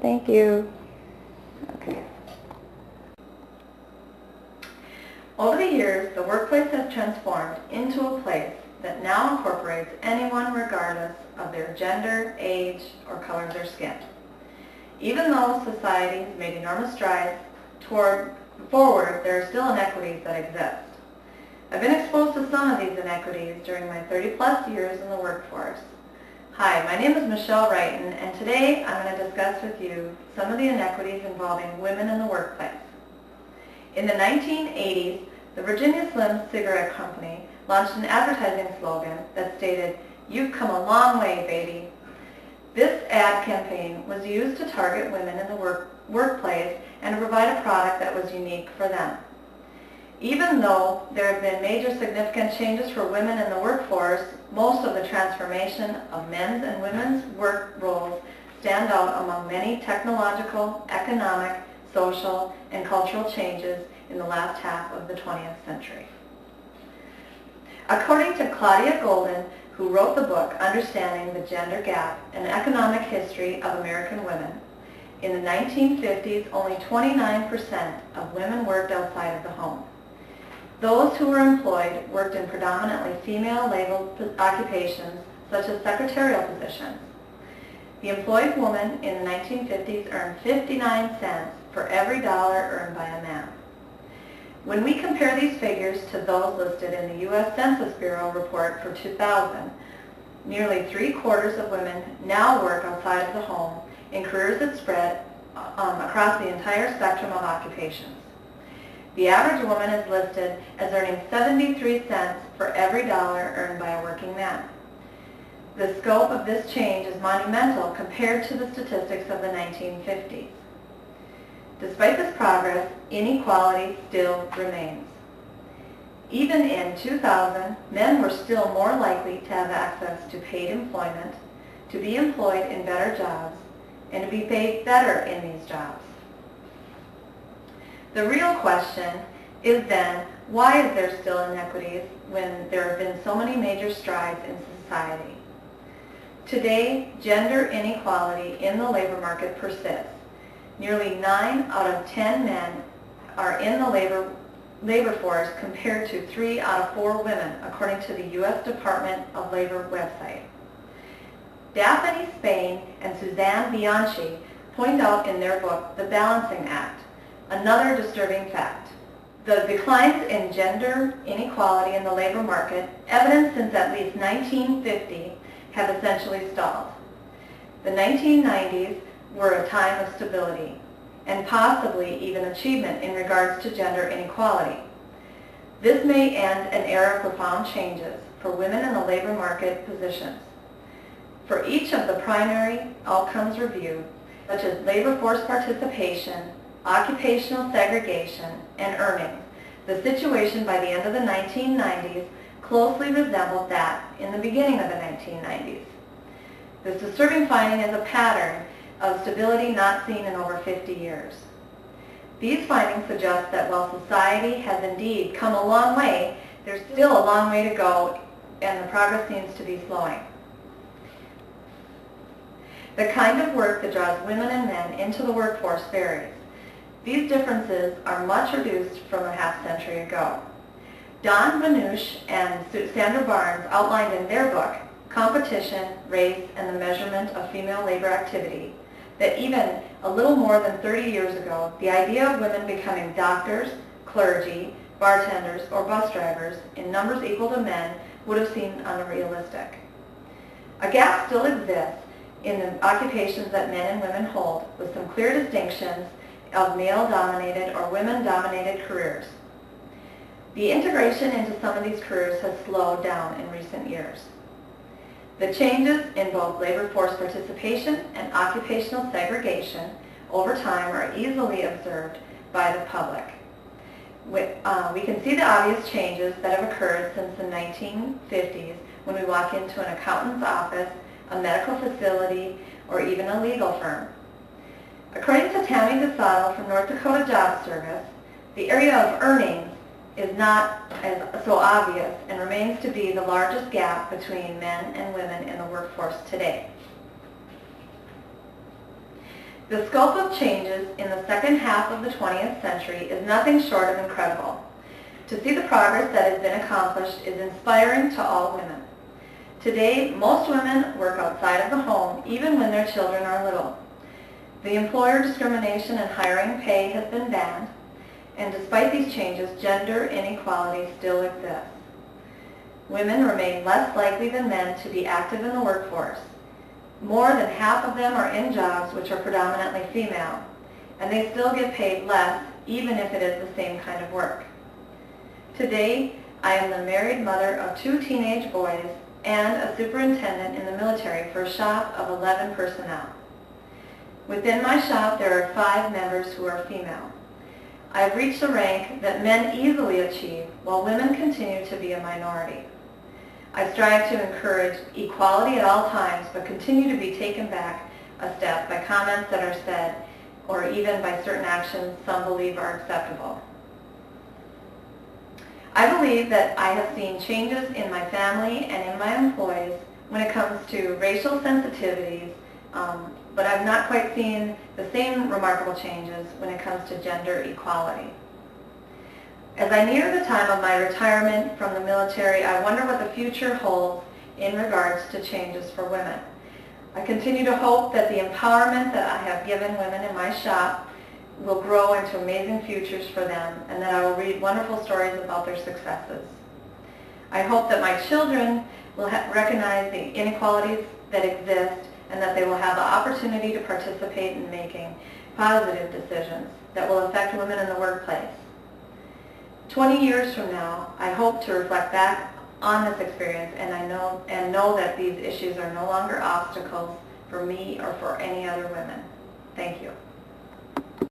Thank you. Okay. Over the years, the workplace has transformed into a place that now incorporates anyone regardless of their gender, age, or color of their skin. Even though society has made enormous strides forward, there are still inequities that exist. I've been exposed to some of these inequities during my 30-plus years in the workforce. Hi, my name is Michelle Wrighton, and today I'm going to discuss with you some of the inequities involving women in the workplace. In the 1980s, the Virginia Slim Cigarette Company launched an advertising slogan that stated, "You've come a long way, baby." This ad campaign was used to target women in the workplace and to provide a product that was unique for them. Even though there have been major significant changes for women in the workforce, most of the transformation of men's and women's work roles stand out among many technological, economic, social, and cultural changes in the last half of the 20th century. According to Claudia Golden, who wrote the book Understanding the Gender Gap, An Economic History of American Women, in the 1950s, only 29% of women worked outside of the home. Those who were employed worked in predominantly female-labeled occupations, such as secretarial positions. The employed woman in the 1950s earned 59 cents for every dollar earned by a man. When we compare these figures to those listed in the U.S. Census Bureau report for 2000, nearly 3/4 of women now work outside of the home in careers that spread across the entire spectrum of occupations. The average woman is listed as earning 73 cents for every dollar earned by a working man. The scope of this change is monumental compared to the statistics of the 1950s. Despite this progress, inequality still remains. Even in 2000, men were still more likely to have access to paid employment, to be employed in better jobs, and to be paid better in these jobs. The real question is then, why is there still inequities when there have been so many major strides in society? Today, gender inequality in the labor market persists. Nearly 9 out of 10 men are in the labor force compared to 3 out of 4 women, according to the U.S. Department of Labor website. Daphne Spain and Suzanne Bianchi point out in their book, The Balancing Act, another disturbing fact. The declines in gender inequality in the labor market, evidenced since at least 1950, have essentially stalled. The 1990s were a time of stability and possibly even achievement in regards to gender inequality. This may end an era of profound changes for women in the labor market positions. For each of the primary outcomes reviewed, such as labor force participation, occupational segregation, and earnings, the situation by the end of the 1990s closely resembled that in the beginning of the 1990s. This disturbing finding is a pattern of stability not seen in over 50 years. These findings suggest that while society has indeed come a long way, there's still a long way to go, and the progress seems to be slowing. The kind of work that draws women and men into the workforce varies. These differences are much reduced from a half-century ago. Dawn Vanush and Sandra Barnes outlined in their book, Competition, Race, and the Measurement of Female Labor Activity, that even a little more than 30 years ago, the idea of women becoming doctors, clergy, bartenders, or bus drivers in numbers equal to men would have seemed unrealistic. A gap still exists in the occupations that men and women hold, with some clear distinctions of male-dominated or women-dominated careers. The integration into some of these careers has slowed down in recent years. The changes in both labor force participation and occupational segregation over time are easily observed by the public. We can see the obvious changes that have occurred since the 1950s when we walk into an accountant's office, a medical facility, or even a legal firm. According to Tammy DeSato from North Dakota Job Service, the area of earnings is not as so obvious and remains to be the largest gap between men and women in the workforce today. The scope of changes in the second half of the 20th century is nothing short of incredible. To see the progress that has been accomplished is inspiring to all women. Today, most women work outside of the home, even when their children are little. The employer discrimination in hiring pay has been banned, and despite these changes, gender inequality still exists. Women remain less likely than men to be active in the workforce. More than half of them are in jobs which are predominantly female, and they still get paid less even if it is the same kind of work. Today, I am the married mother of 2 teenage boys and a superintendent in the military for a shop of 11 personnel. Within my shop, there are 5 members who are female. I have reached a rank that men easily achieve, while women continue to be a minority. I strive to encourage equality at all times, but continue to be taken back a step by comments that are said, or even by certain actions some believe are acceptable. I believe that I have seen changes in my family and in my employees when it comes to racial sensitivities, but I've not quite seen the same remarkable changes when it comes to gender equality. As I near the time of my retirement from the military, I wonder what the future holds in regards to changes for women. I continue to hope that the empowerment that I have given women in my shop will grow into amazing futures for them, and that I will read wonderful stories about their successes. I hope that my children will recognize the inequalities that exist, and that they will have the opportunity to participate in making positive decisions that will affect women in the workplace. 20 years from now, I hope to reflect back on this experience and know that these issues are no longer obstacles for me or for any other women. Thank you.